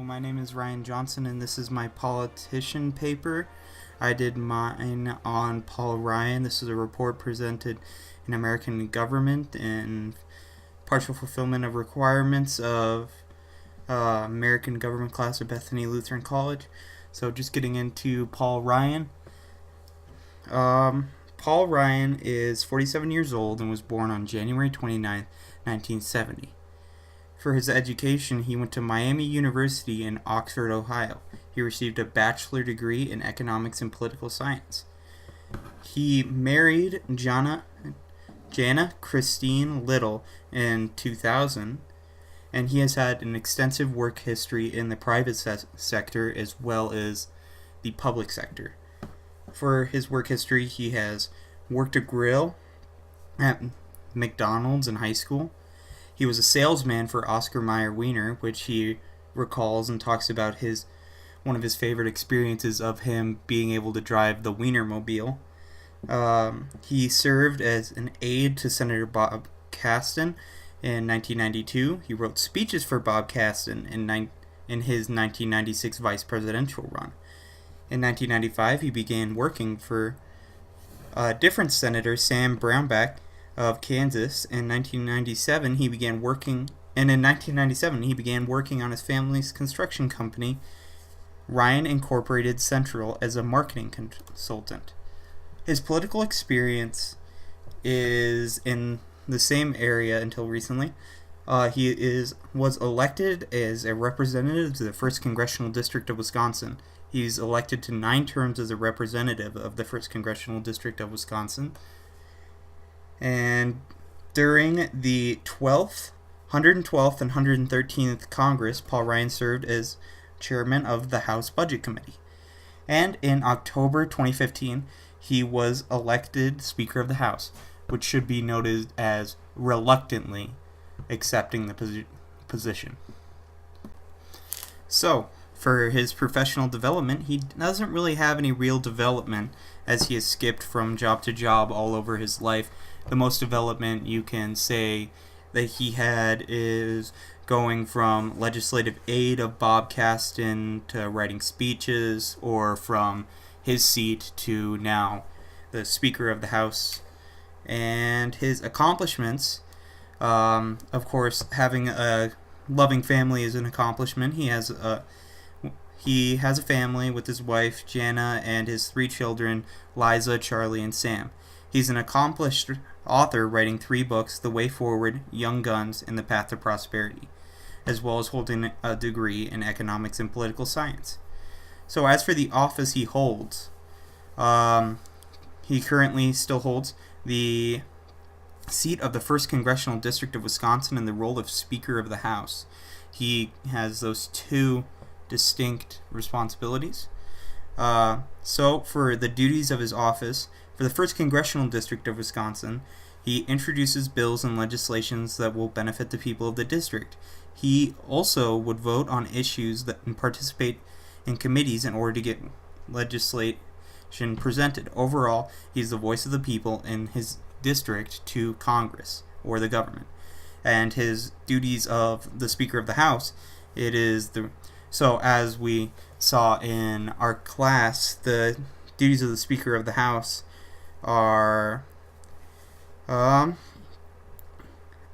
my name is Ryan Johnson, and this is my politician paper. I did mine on Paul Ryan. This is a report presented in American government and partial fulfillment of requirements of American government class of Bethany Lutheran College. So just getting into Paul Ryan. Paul Ryan is 47 years old and was born on January 29th, 1970. For his education, he went to Miami University in Oxford, Ohio. He received a bachelor degree in economics and political science. He married Jana Christine Little in 2000, and he has had an extensive work history in the private sector as well as the public sector. For his work history, he has worked a grill at McDonald's in high school. He was a salesman for Oscar Mayer Wiener, which he recalls and talks about one of his favorite experiences of him being able to drive the Wienermobile. He served as an aide to Senator Bob Caston in 1992. He wrote speeches for Bob Caston in his 1996 vice presidential run. In 1995, he began working for a different senator, Sam Brownback of Kansas. In 1997, he began working on his family's construction company, Ryan Incorporated Central, as a marketing consultant. His political experience is in the same area until recently. He was elected as a representative to the 1st Congressional District of Wisconsin. He's elected to 9 terms as a representative of the 1st Congressional District of Wisconsin. And during the 112th and 113th Congress, Paul Ryan served as chairman of the House Budget Committee. And in October 2015, he was elected Speaker of the House, which should be noted as reluctantly accepting the position. So, for his professional development, he doesn't really have any real development as he has skipped from job to job all over his life. The most development you can say that he had is going from legislative aide of Bob Caston to writing speeches, or from his seat to now the Speaker of the House. And his accomplishments, of course, having a loving family is an accomplishment. He has a family with his wife, Jana, and his 3 children, Liza, Charlie, and Sam. He's an accomplished author, writing 3 books, The Way Forward, Young Guns, and The Path to Prosperity, as well as holding a degree in economics and political science. So as for the office he holds, he currently still holds the seat of the 1st Congressional District of Wisconsin and the role of Speaker of the House. He has those 2 distinct responsibilities. So for the duties of his office, for the 1st Congressional District of Wisconsin, he introduces bills and legislations that will benefit the people of the district. He also would vote on issues and participate in committees in order to get legislation presented. Overall, he's the voice of the people in his district to Congress or the government. And his duties of the Speaker of the House, so as we saw in our class, the duties of the Speaker of the House are, and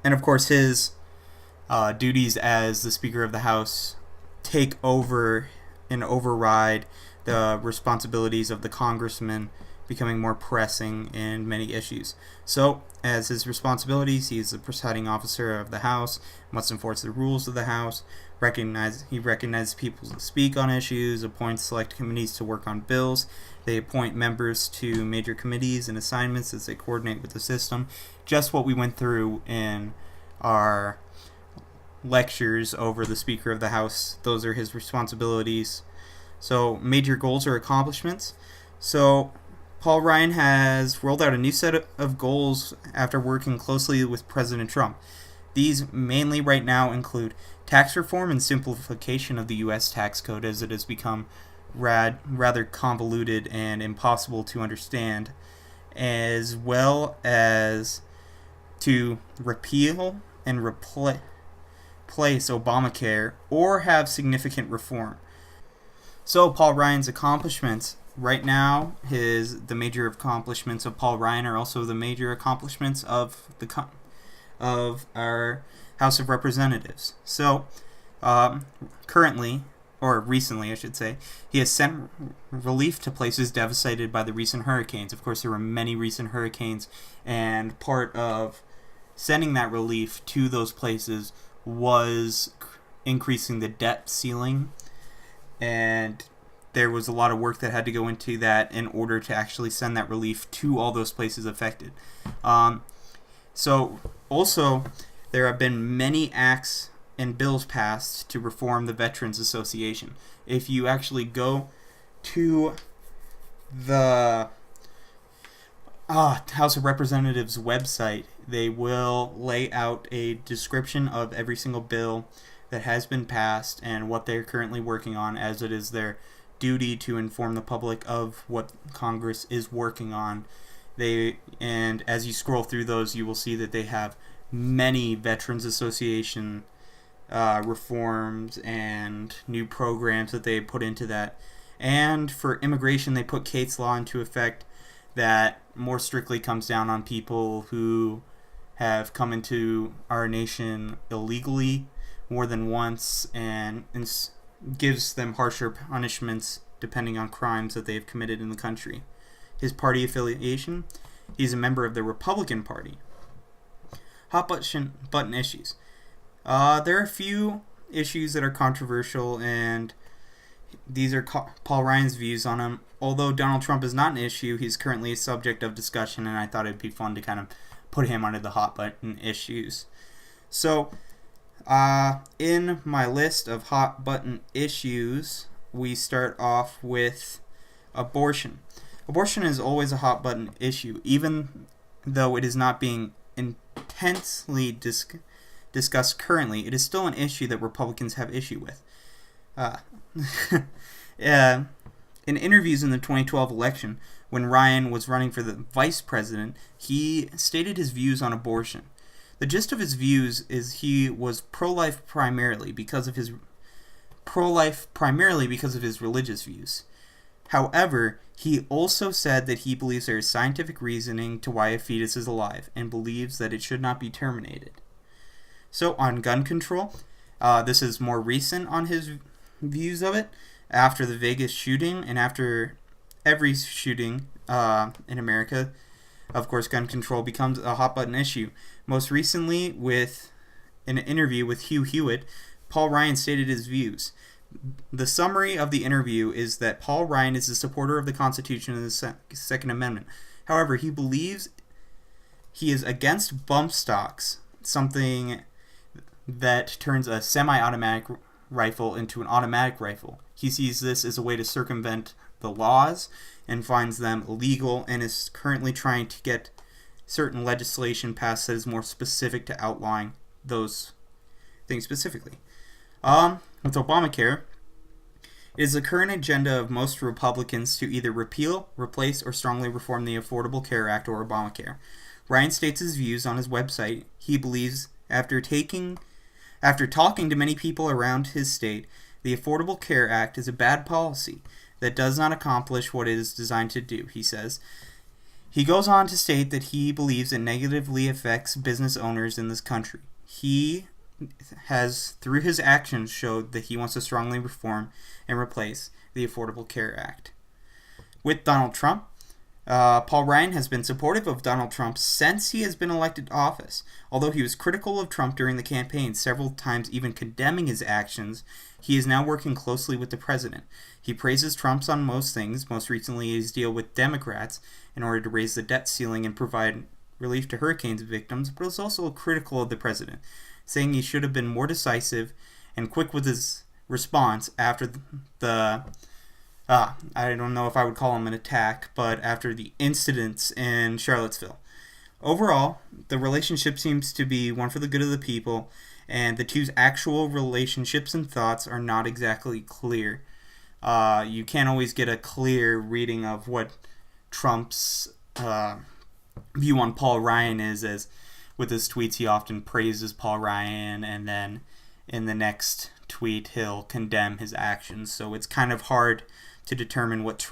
of course his duties as the Speaker of the House take over and override the responsibilities of the congressman, becoming more pressing in many issues. So, as his responsibilities, he is the presiding officer of the House, must enforce the rules of the House, he recognizes people to speak on issues, appoints select committees to work on bills. They appoint members to major committees and assignments as they coordinate with the system. Just what we went through in our lectures over the Speaker of the House. Those are his responsibilities. So, major goals or accomplishments. So, Paul Ryan has rolled out a new set of goals after working closely with President Trump. These mainly right now include tax reform and simplification of the U.S. tax code, as it has become rather convoluted and impossible to understand, as well as to repeal and replace Obamacare or have significant reform. So Paul Ryan's accomplishments right now, the major accomplishments of Paul Ryan are also the major accomplishments of of our House of Representatives. So currently, or recently I should say, he has sent relief to places devastated by the recent hurricanes. Of course, there were many recent hurricanes, and part of sending that relief to those places was increasing the debt ceiling, and there was a lot of work that had to go into that in order to actually send that relief to all those places affected. So also, there have been many acts and bills passed to reform the Veterans Association. If you actually go to the House of Representatives website, they will lay out a description of every single bill that has been passed and what they're currently working on, as it is their duty to inform the public of what Congress is working on. And as you scroll through those, you will see that they have many Veterans Association reforms and new programs that they put into that. And for immigration, they put Kate's Law into effect that more strictly comes down on people who have come into our nation illegally more than once, and gives them harsher punishments depending on crimes that they've committed in the country. His party affiliation, he's a member of the Republican Party. Hot button issues. There are a few issues that are controversial, and these are Paul Ryan's views on them. Although Donald Trump is not an issue, he's currently a subject of discussion, and I thought it'd be fun to kind of put him under the hot button issues. So, in my list of hot button issues, we start off with abortion. Abortion is always a hot button issue, even though it is not being intensely discussed currently. It is still an issue that Republicans have issue with. In interviews in the 2012 election, when Ryan was running for the vice president, he stated his views on abortion. The gist of his views is he was pro-life primarily because of his religious views. However, he also said that he believes there is scientific reasoning to why a fetus is alive and believes that it should not be terminated. So on gun control, this is more recent on his views of it. After the Vegas shooting and after every shooting in America, of course, gun control becomes a hot button issue. Most recently, with an interview with Hugh Hewitt, Paul Ryan stated his views. The summary of the interview is that Paul Ryan is a supporter of the Constitution and the Second Amendment. However, he believes he is against bump stocks, something that turns a semi-automatic rifle into an automatic rifle. He sees this as a way to circumvent the laws and finds them illegal, and is currently trying to get certain legislation passed that is more specific to outlawing those things specifically. With Obamacare, it is the current agenda of most Republicans to either repeal, replace, or strongly reform the Affordable Care Act or Obamacare. Ryan states his views on his website. He believes, after talking to many people around his state, the Affordable Care Act is a bad policy that does not accomplish what it is designed to do, he says. He goes on to state that he believes it negatively affects business owners in this country. He has, through his actions, showed that he wants to strongly reform and replace the Affordable Care Act. With Donald Trump, Paul Ryan has been supportive of Donald Trump since he has been elected to office. Although he was critical of Trump during the campaign, several times even condemning his actions, he is now working closely with the president. He praises Trump on most things, most recently his deal with Democrats in order to raise the debt ceiling and provide relief to hurricanes victims, but is also critical of the president, saying he should have been more decisive and quick with his response after I don't know if I would call him an attack, but after the incidents in Charlottesville. Overall, the relationship seems to be one for the good of the people, and the two's actual relationships and thoughts are not exactly clear. You can't always get a clear reading of what Trump's view on Paul Ryan is, as with his tweets he often praises Paul Ryan, and then in the next tweet he'll condemn his actions. So it's kind of hard to determine what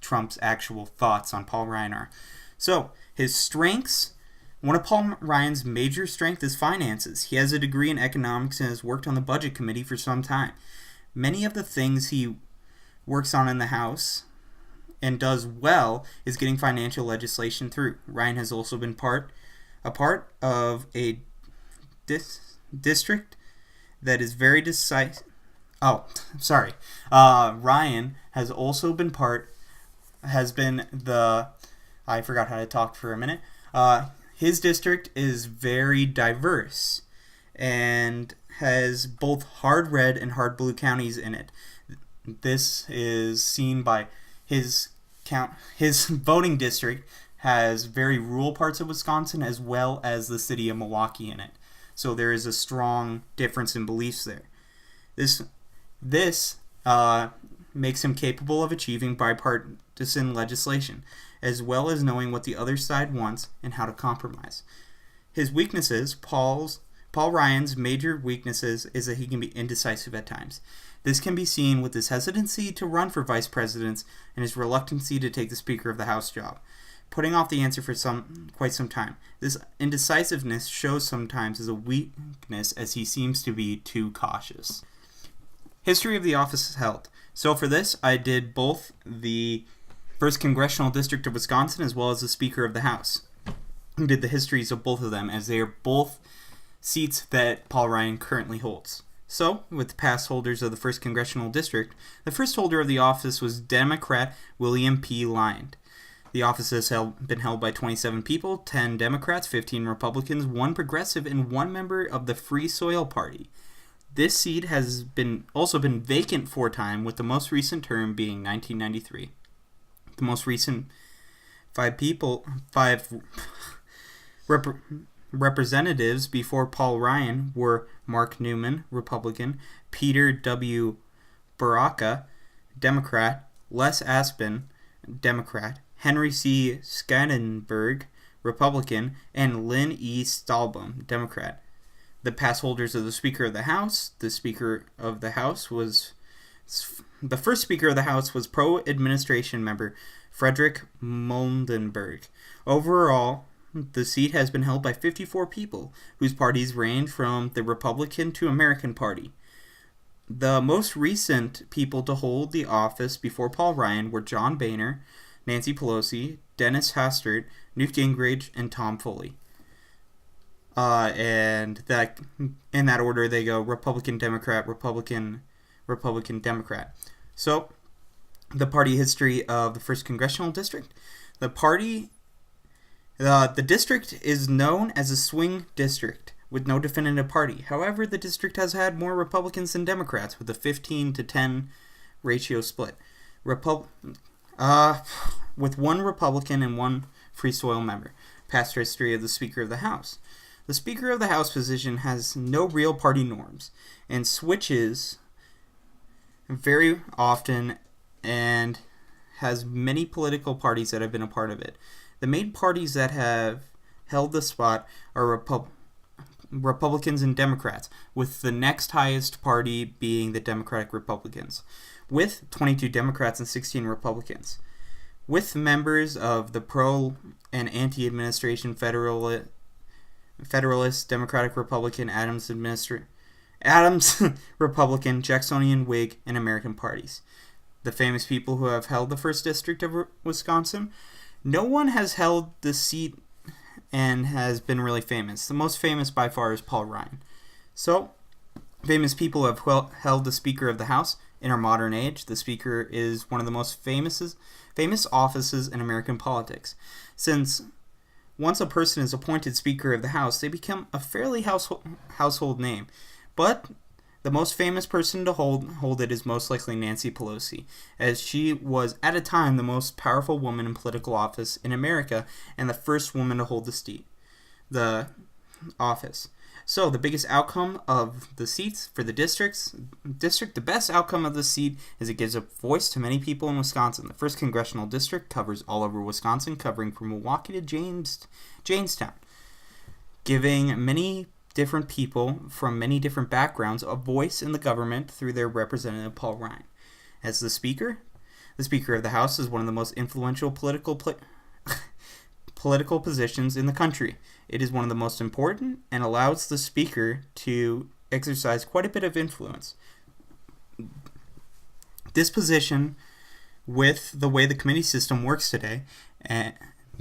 Trump's actual thoughts on Paul Ryan are. So his strengths. One of Paul Ryan's major strengths is finances. He has a degree in economics and has worked on the budget committee for some time. Many of the things he works on in the House and does well is getting financial legislation through. Ryan has also been a part of a district that is very decisive. Ryan has also been I forgot how to talk for a minute. His district is very diverse and has both hard red and hard blue counties in it. This is seen by his voting district has very rural parts of Wisconsin as well as the city of Milwaukee in it. So there is a strong difference in beliefs there. This makes him capable of achieving bipartisan legislation, as well as knowing what the other side wants and how to compromise. His weaknesses, Paul Ryan's major weaknesses, is that he can be indecisive at times. This can be seen with his hesitancy to run for vice president and his reluctancy to take the Speaker of the House job, putting off the answer for quite some time. This indecisiveness shows sometimes as a weakness, as he seems to be too cautious. History of the office held. So for this, I did both the 1st Congressional District of Wisconsin as well as the Speaker of the House. I did the histories of both of them, as they are both seats that Paul Ryan currently holds. So, with the past holders of the 1st Congressional District, the first holder of the office was Democrat William P. Lyon. The office has been held by 27 people, 10 Democrats, 15 Republicans, 1 Progressive, and 1 member of the Free Soil Party. This seat has also been vacant 4 times, with the most recent term being 1993. The most recent 5 representatives before Paul Ryan were Mark Newman, Republican, Peter W. Baraka, Democrat, Les Aspin, Democrat, Henry C. Scadenberg, Republican, and Lynn E. Stahlbaum, Democrat. The past holders of the Speaker of the House. The first Speaker of the House was pro-administration member Frederick Moldenberg. Overall, the seat has been held by 54 people, whose parties range from the Republican to American Party. The most recent people to hold the office before Paul Ryan were John Boehner, Nancy Pelosi, Dennis Hastert, Newt Gingrich, and Tom Foley. And that in that order they go: Republican, Democrat, Republican, Republican, Democrat. So, the party history of the 1st Congressional District. The district is known as a swing district with no definitive party. However, the district has had more Republicans than Democrats, with a 15-10 ratio split. With 1 Republican and 1 Free Soil member. Past history of the Speaker of the House. The Speaker of the House position has no real party norms and switches very often and has many political parties that have been a part of it. The main parties that have held the spot are Republicans and Democrats, with the next highest party being the Democratic Republicans, with 22 Democrats and 16 Republicans, with members of the pro- and anti-administration Federalist, Democratic Republican, Adams Republican, Jacksonian Whig, and American parties. The famous people who have held the 1st District of Wisconsin. No one has held the seat and has been really famous. The most famous by far is Paul Ryan. So, famous people have held the Speaker of the House. In our modern age, the Speaker is one of the most famous offices in American politics. Since once a person is appointed Speaker of the House, they become a fairly household name. But the most famous person to hold it is most likely Nancy Pelosi, as she was at a time the most powerful woman in political office in America and the first woman to hold the office. So the biggest outcome of the seats for the district, the best outcome of the seat is it gives a voice to many people in Wisconsin. The 1st Congressional District covers all over Wisconsin, covering from Milwaukee to Jamestown, giving many different people from many different backgrounds a voice in the government through their representative, Paul Ryan. As the Speaker of the House is one of the most influential political positions in the country. It is one of the most important and allows the Speaker to exercise quite a bit of influence. This position, with the way the committee system works today,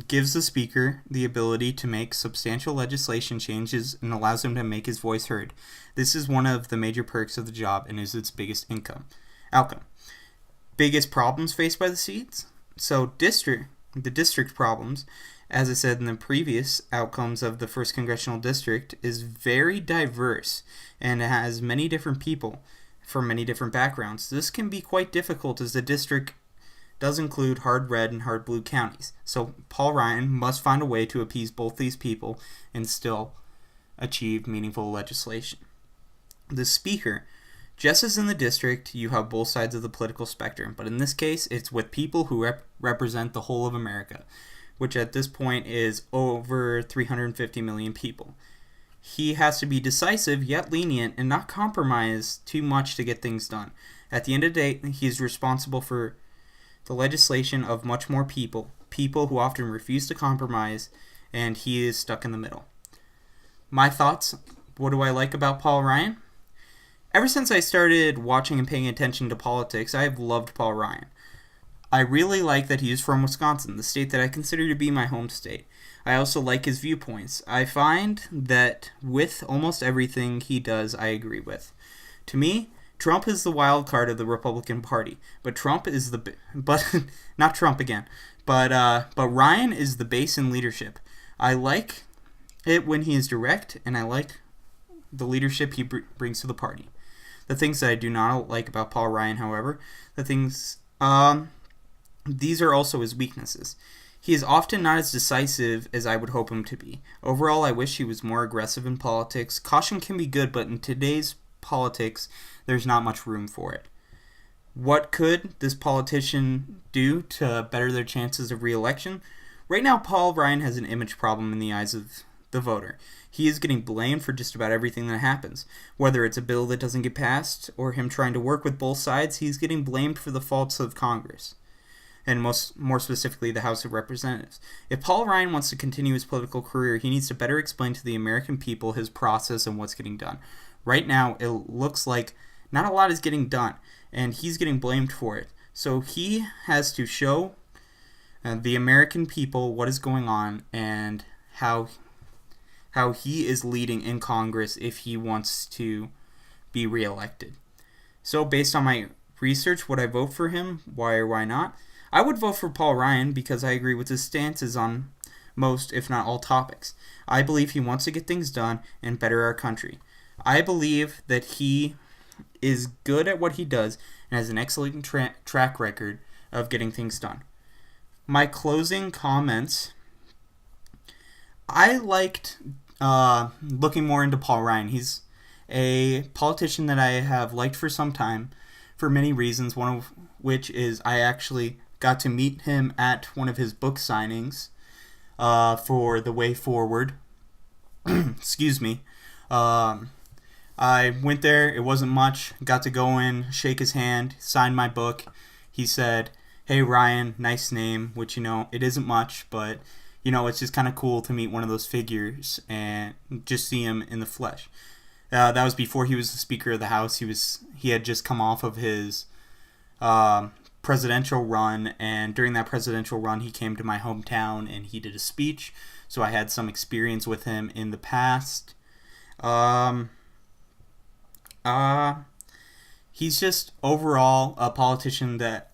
gives the Speaker the ability to make substantial legislation changes and allows him to make his voice heard. This is one of the major perks of the job and is its biggest outcome. Biggest problems faced by the seats? So the district problems, as I said in the previous outcomes of the 1st Congressional District, is very diverse and has many different people from many different backgrounds. This can be quite difficult as the district does include hard red and hard blue counties. So Paul Ryan must find a way to appease both these people and still achieve meaningful legislation. The Speaker, just as in the district, you have both sides of the political spectrum, but in this case, it's with people who represent the whole of America, which at this point is over 350 million people. He has to be decisive yet lenient and not compromise too much to get things done. At the end of the day, he is responsible for the legislation of much more people who often refuse to compromise, and he is stuck in the middle. My thoughts, what do I like about Paul Ryan? Ever since I started watching and paying attention to politics, I have loved Paul Ryan. I really like that he is from Wisconsin, the state that I consider to be my home state. I also like his viewpoints. I find that with almost everything he does, I agree with. To me, Trump is the wild card of the Republican Party, but not Trump again. But Ryan is the base in leadership. I like it when he is direct, and I like the leadership he brings to the party. The things that I do not like about Paul Ryan, however, these are also his weaknesses. He is often not as decisive as I would hope him to be. Overall, I wish he was more aggressive in politics. Caution can be good, but in today's politics, there's not much room for it. What could this politician do to better their chances of re-election? Right now, Paul Ryan has an image problem in the eyes of the voter. He is getting blamed for just about everything that happens. Whether it's a bill that doesn't get passed or him trying to work with both sides, he's getting blamed for the faults of Congress, and more specifically the House of Representatives. If Paul Ryan wants to continue his political career, he needs to better explain to the American people his process and what's getting done. Right now, it looks like not a lot is getting done, and he's getting blamed for it. So he has to show the American people what is going on and how he is leading in Congress if he wants to be reelected. So based on my research, would I vote for him? Why or why not? I would vote for Paul Ryan because I agree with his stances on most, if not all, topics. I believe he wants to get things done and better our country. I believe that he is good at what he does and has an excellent track record of getting things done. My closing comments, I liked looking more into Paul Ryan. He's a politician that I have liked for some time for many reasons, one of which is I actually got to meet him at one of his book signings for The Way Forward. Excuse me. I went there. It wasn't much. Got to go in, shake his hand, sign my book. He said, "Hey, Ryan, nice name," which, it isn't much, but, it's just kind of cool to meet one of those figures and just see him in the flesh. That was before he was the Speaker of the House. He had just come off of his presidential run, and during that presidential run, he came to my hometown and he did a speech. So I had some experience with him in the past. He's just overall a politician that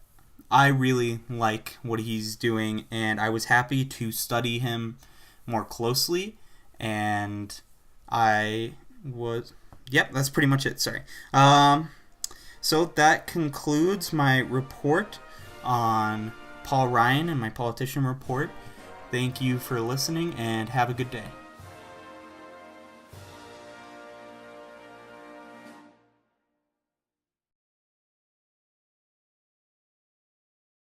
I really like what he's doing, and I was happy to study him more closely, and that's pretty much it. Sorry. So that concludes my report on Paul Ryan and my politician report. Thank you for listening, and have a good day.